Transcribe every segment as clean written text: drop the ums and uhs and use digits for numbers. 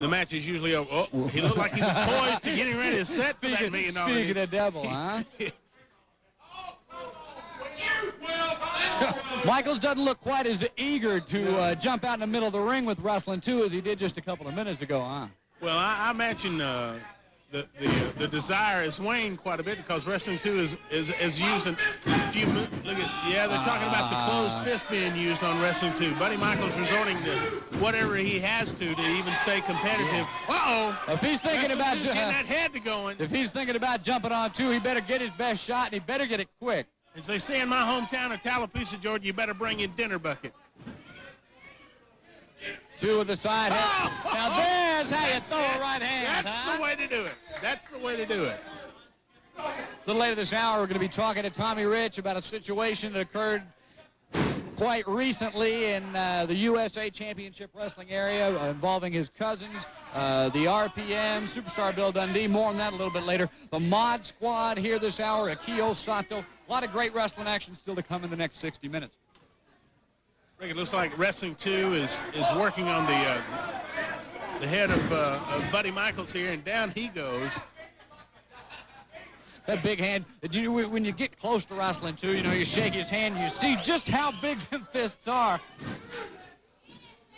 The match is usually over. Oh, he looked like he was poised to getting ready to set for that $1 million. Speaking of devil, huh? Michaels doesn't look quite as eager to jump out in the middle of the ring with Wrestling 2 as he did just a couple of minutes ago, huh? Well, I imagine the desire has waned quite a bit because Wrestling 2 is used in a few minutes. Look at, yeah, they're talking about the closed fist being used on Wrestling 2. Buddy Michaels resorting to whatever he has to even stay competitive. Uh-oh. If he's thinking about getting that head to going. If he's thinking about jumping on 2, he better get his best shot, and he better get it quick. As they say in my hometown of Tallapoosa, Georgia, you better bring your dinner bucket. 2 with the side hand. Now there's how you throw a right hand. That's the way to do it. That's the way to do it. A little later this hour, we're going to be talking to Tommy Rich about a situation that occurred quite recently in the USA Championship Wrestling area involving his cousins, the RPM, Superstar Bill Dundee. More on that a little bit later. The Mod Squad here this hour, Akio Sato. A lot of great wrestling action still to come in the next 60 minutes. Rick, it looks like Wrestling 2 is working on the head of Buddy Michaels here, and down he goes. That big hand, when you get close to Wrestling 2, you know, you shake his hand, you see just how big them fists are.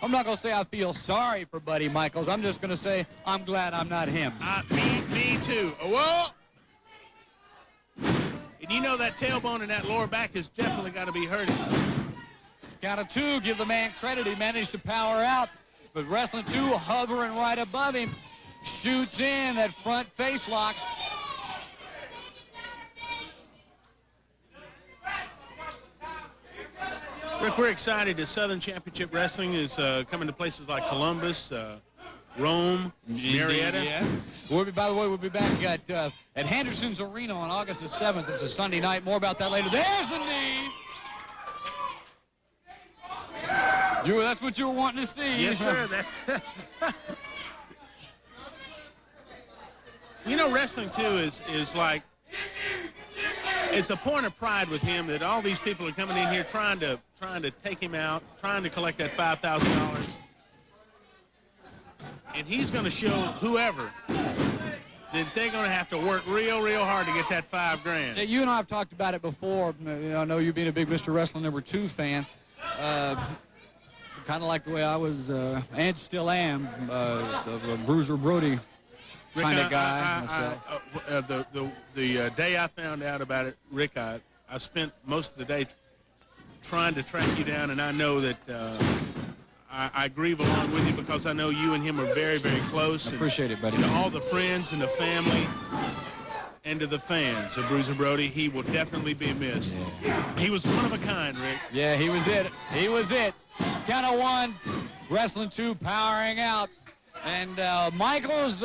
I'm not going to say I feel sorry for Buddy Michaels. I'm just going to say I'm glad I'm not him. Me too. Whoa! And you know that tailbone and that lower back has definitely got to be hurting. Count of 2, give the man credit. He managed to power out, but Wrestling 2 hovering right above him. Shoots in that front face lock. Rick, we're excited that Southern Championship Wrestling is coming to places like Columbus, Rome, Marietta. Yes. By the way, we'll be back at Henderson's Arena on August the 7th. It's a Sunday night. More about that later. There's the knee. That's what you were wanting to see. Yes, sir. That's. You know, Wrestling 2 is like, it's a point of pride with him that all these people are coming in here trying to take him out, trying to collect that $5,000. And he's going to show whoever that they're going to have to work real, real hard to get that $5,000. Yeah, you and I have talked about it before. I know you being a big Mr. Wrestling #2 fan. Kind of like the way I was, and still am, the Bruiser Brody kind of guy myself. The day I found out about it, Rick, I spent most of the day trying to track you down, and I know that I grieve along with you because I know you and him are very, very close. I appreciate it, buddy. To all the friends and the family and to the fans of Bruiser Brody, he will definitely be missed. Yeah. He was one of a kind, Rick. Yeah, he was it. He was it. Count of 1, Wrestling 2 powering out. And Michaels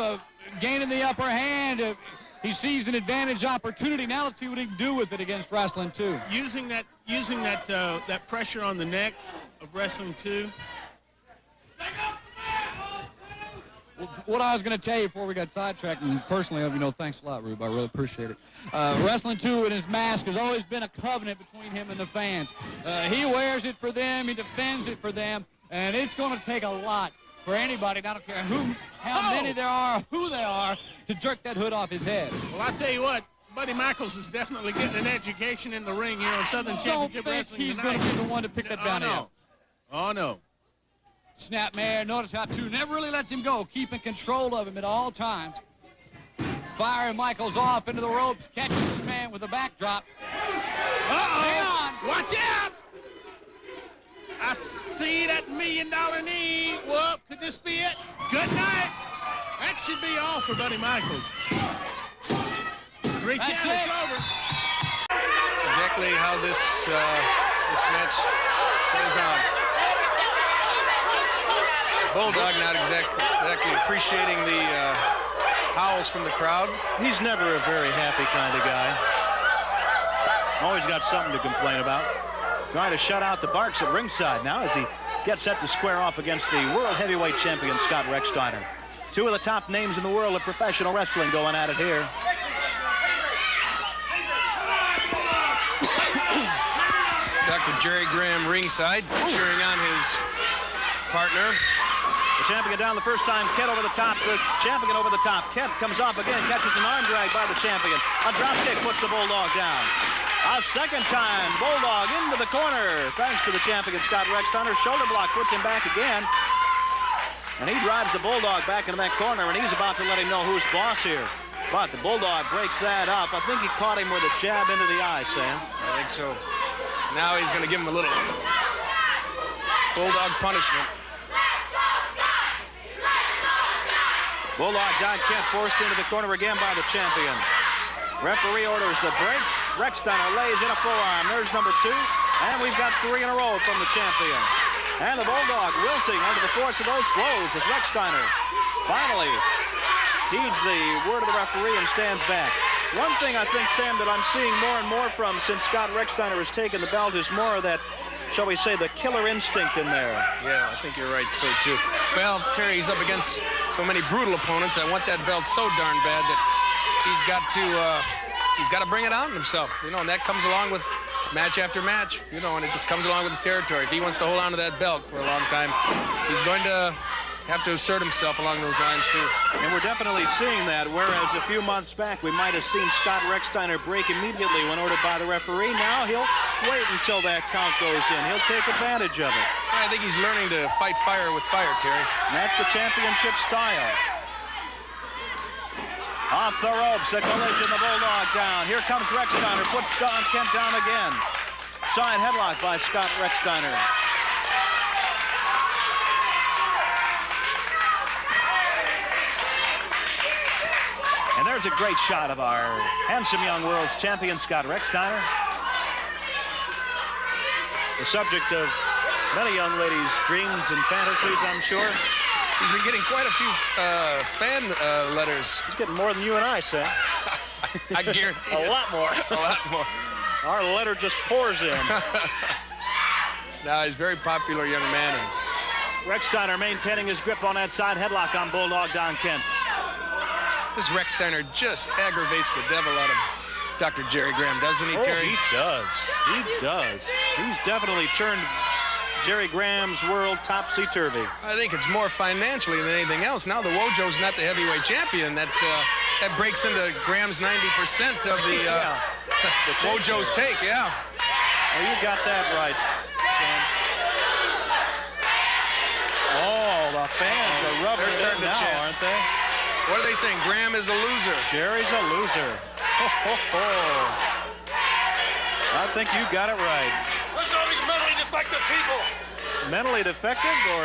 gaining the upper hand. He sees an advantage opportunity. Now let's see what he can do with it against Wrestling 2. Using that pressure on the neck of Wrestling 2. What I was going to tell you before we got sidetracked, and personally, thanks a lot, Rube. I really appreciate it. Wrestling 2 and his mask has always been a covenant between him and the fans. He wears it for them. He defends it for them. And it's going to take a lot for anybody, I don't care how many there are, who they are, to jerk that hood off his head. Well, I'll tell you what, Buddy Michaels is definitely getting an education in the ring here on Southern Championship Wrestling he's tonight. Going to be the one to pick that down here. Oh, no. Snapmare, notice how 2 never really lets him go, keeping control of him at all times. Firing Michaels off into the ropes, catching this man with a backdrop. Uh-oh! Watch out! I see that $1 million knee. Whoop, could this be it? Good night. That should be all for Buddy Michaels. 3 count, it's over. Exactly how this match goes on. Bulldog not exactly appreciating the howls from the crowd. He's never a very happy kind of guy. Always got something to complain about. Trying to shut out the barks at ringside now as he gets set to square off against the world heavyweight champion Scott Recksteiner. 2 of the top names in the world of professional wrestling going at it here. Dr. Jerry Graham ringside cheering on his partner. The champion down the first time. Kent over the top. The champion over the top. Kent comes off again. Catches an arm drag by the champion. A drop kick puts the Bulldog down. A second time. Bulldog into the corner. Thanks to the champion, Scott Rextiner. Shoulder block puts him back again. And he drives the Bulldog back into that corner, and he's about to let him know who's boss here. But the Bulldog breaks that up. I think he caught him with a jab into the eye, Sam. I think so. Now he's going to give him a little Bulldog punishment. Bulldog Don Kent forced into the corner again by the champion. Referee orders the break. Rextiner lays in a forearm. There's number 2. And we've got 3 in a row from the champion. And the Bulldog wilting under the force of those blows as Rextiner finally heeds the word of the referee and stands back. One thing I think, Sam, that I'm seeing more and more from since Scott Rextiner has taken the belt is more of that, shall we say, the killer instinct in there. Yeah, I think you're right, so too. Well, Terry, he's up against so many brutal opponents. I want that belt so darn bad that he's got to bring it out in himself, you know, and that comes along with match after match, you know, and it just comes along with the territory. If he wants to hold on to that belt for a long time, he's going to have to assert himself along those lines, too. And we're definitely seeing that, whereas a few months back we might have seen Scott Rextiner break immediately when ordered by the referee. Now he'll wait until that count goes in. He'll take advantage of it. I think he's learning to fight fire with fire, Terry. And that's the championship style. Off the ropes, a collision, the Bulldog down. Here comes Rextiner, puts Don Kent down again. Side headlock by Scott Rextiner. And there's a great shot of our handsome young world's champion, Scott Rextiner. The subject of many young ladies' dreams and fantasies, I'm sure. He's been getting quite a few fan letters. He's getting more than you and I, Sam. I guarantee A lot more. A lot more. Our letter just pours in. Now, he's a very popular young man. And Rextiner maintaining his grip on that side headlock on Bulldog Don Kent. this Rextiner just aggravates the devil out of Dr. Jerry Graham, doesn't he, Terry? He does. He does. He's definitely turned Jerry Graham's world topsy-turvy. I think it's more financially than anything else. Now the Wojo's not the heavyweight champion. That breaks into Graham's 90% of the Wojo's take, yeah. Oh, you got that right, Sam. Oh, the fans are rubbing They're starting it to now, chant. aren't they? What are they saying? Graham is a loser. Jerry's a loser. Ho, ho, ho. I think you got it right. Listen to all these mentally defective people. Mentally defective or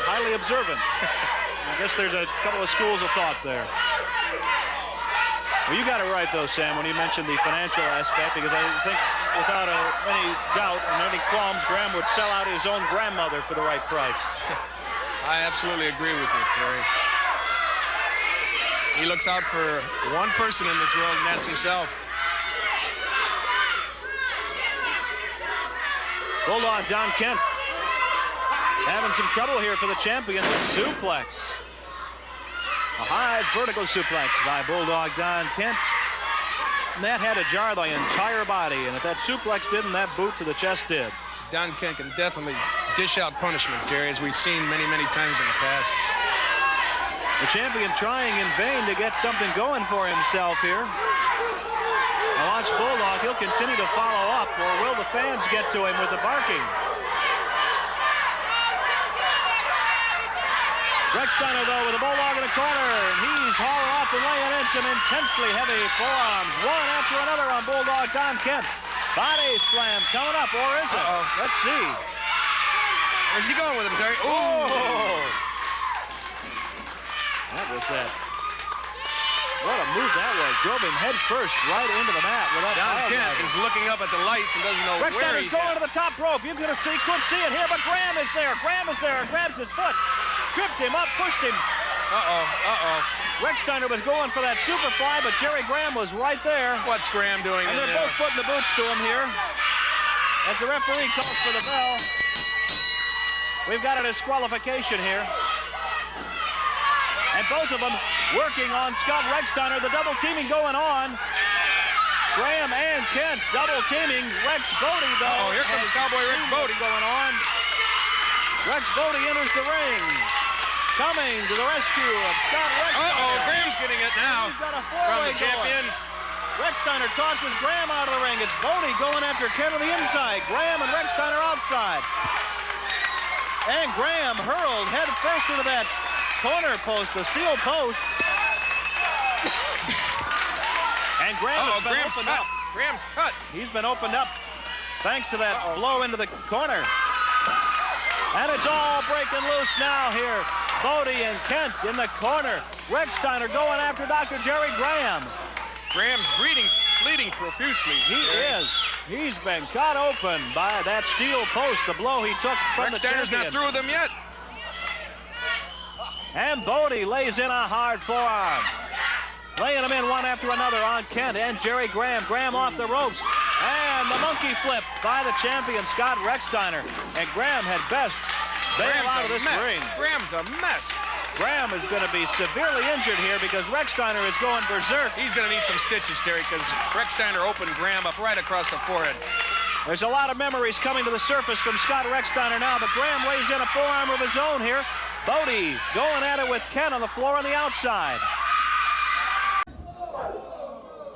highly observant? I guess there's a couple of schools of thought there. Well, you got it right, though, Sam, when you mentioned the financial aspect, because I think without any doubt and any qualms, Graham would sell out his own grandmother for the right price. I absolutely agree with you, Terry. He looks out for one person in this world, and that's himself. Bulldog Don Kent having some trouble here for the champion. Suplex. A high vertical suplex by Bulldog Don Kent. And that had to jar the entire body. And if that suplex didn't, that boot to the chest did. Don Kent can definitely dish out punishment, Terry, as we've seen many, many times in the past. The champion trying in vain to get something going for himself here. Now watch Bulldog. He'll continue to follow up, or will the fans get to him with the barking? Rextiner, though, with a Bulldog in the corner. He's hauling off and laying in some intensely heavy forearms, one after another on Bulldog Don Kent. Body slam coming up, or is it? Let's see. Where's he going with him, Terry? Oh! That was that. What a move that was. Drove him head first right into the mat with that. Don Kent is looking up at the lights and doesn't know where Rextiner's he's going at. to the top rope. You could see it here, but Graham is there. Graham is there. Grabs his foot. Tripped him up, pushed him. Rextiner was going for that super fly, but Jerry Graham was right there. What's Graham doing And in they're there? both putting the boots to him here. As the referee calls for the bell. We've got a disqualification here. And both of them working on Scott Rextiner. The double teaming going on. Graham and Kent double teaming. Rex Bodie, though. Here comes Cowboy Rex Bodie going on. Rex Bodie enters the ring. coming to the rescue of Scott Rexsteiner. Uh-oh, Graham's getting it now. He's got a From four-way the champion. Rexsteiner tosses Graham out of the ring. It's Bodie going after Ken on the inside. Graham and Rexsteiner outside. And Graham hurled head first into that corner post, the steel post. And Graham has been opened up. Graham's cut. He's been opened up thanks to that blow into the corner. And it's all breaking loose now here. Bodie and Kent in the corner. Rexsteiner going after Dr. Jerry Graham. Graham's bleeding profusely. He is. He's been cut open by that steel post, the blow he took from the champion. Rexsteiner's not through with him yet. And Bodie lays in a hard forearm. Laying them in one after another on Kent and Jerry Graham. Graham off the ropes. And the monkey flip by the champion, Scott Rexsteiner. And Graham had best bail out of this ring. Graham's a mess. Graham is going to be severely injured here because Rexsteiner is going berserk. He's going to need some stitches, Terry, because Rexsteiner opened Graham up right across the forehead. There's a lot of memories coming to the surface from Scott Rexsteiner now, but Graham lays in a forearm of his own here. Bodie going at it with Ken on the floor on the outside.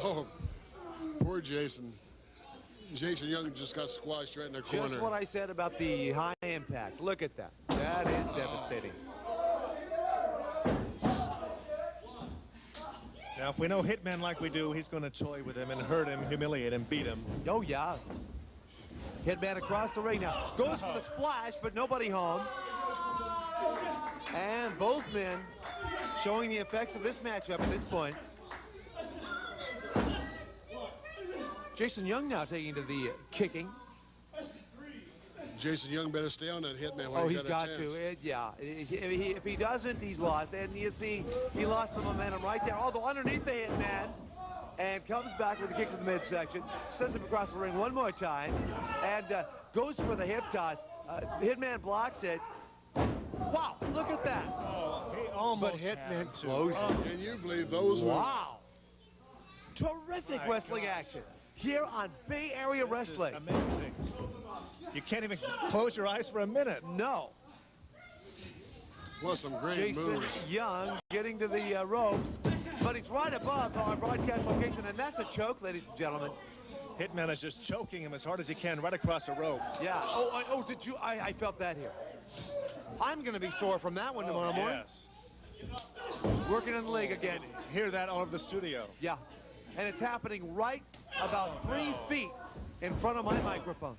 Oh, poor Jason. Jason Young just got squashed right in the corner. Just what I said about the high impact. Look at that. That is devastating. Now, if we know Hitman like we do, he's going to toy with him and hurt him, humiliate him, beat him. Oh, yeah. Hitman across the ring now. Goes for the splash, but nobody home. And both men showing the effects of this matchup at this point. Jason Young now taking to the kicking. Jason Young better stay on that Hitman when He's got to. Yeah. If he doesn't, he's lost. And you see, he lost the momentum right there. Although underneath the Hitman, and comes back with a kick to the midsection, sends him across the ring one more time, and goes for the hip toss. Hitman blocks it. Wow, look at that. Oh, he almost but Hitman to. closes. Can you believe those ones? Wow. Terrific wrestling action here on Bay Area Wrestling. This is amazing. You can't even close your eyes for a minute. No. Well, some great Jason moves. Young getting to the ropes, but he's right above our broadcast location, and that's a choke, ladies and gentlemen. Hitman is just choking him as hard as he can right across the rope. Yeah. Oh, did you? I felt that here. I'm going to be sore from that one tomorrow morning. Yes. Working in the league again. Hear that all over the studio. Yeah. And it's happening right about 3 feet in front of my microphone.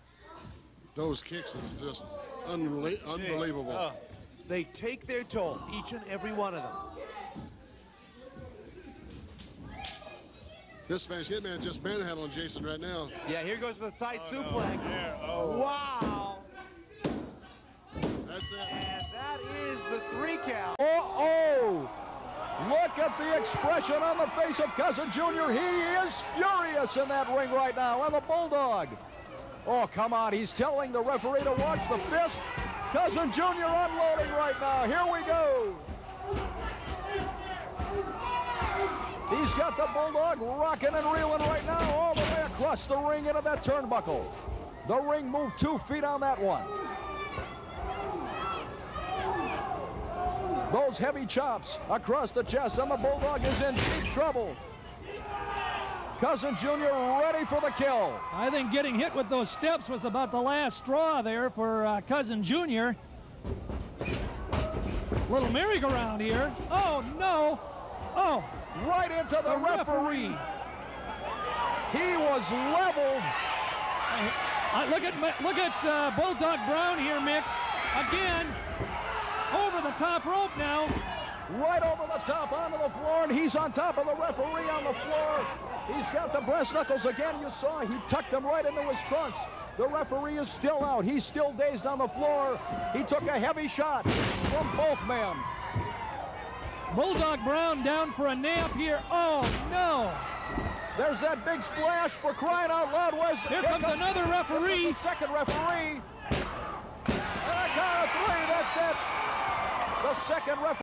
Those kicks is just unbelievable. Oh. They take their toll, each and every one of them. This Spanish Hitman just manhandling Jason right now. Yeah, here goes the side suplex. Oh. Wow. That's it. And that is the 3 count. Oh! Look at the expression on the face of Cousin Jr. He is furious in that ring right now. And the Bulldog. Oh, come on. He's telling the referee to watch the fist. Cousin Jr. unloading right now. Here we go. He's got the Bulldog rocking and reeling right now all the way across the ring into that turnbuckle. The ring moved 2 feet on that one. Those heavy chops across the chest, and the Bulldog is in deep trouble. Cousin Jr. ready for the kill. I think getting hit with those steps was about the last straw there for Cousin Jr. Little merry-go-round here. Oh, no. Oh, Right into the referee. He was leveled. Look at Bulldog Brown here, Mick. Again, over the top rope now. Right over the top onto the floor, and he's on top of the referee on the floor. He's got the breast knuckles again. You saw he tucked them right into his trunks. The referee is still out. He's still dazed on the floor. He took a heavy shot from both men. Bulldog Brown down for a nap here. Oh, no. There's that big splash for crying out loud. Here comes another referee. This is the second referee. And a count of 3, that's it. The second referee.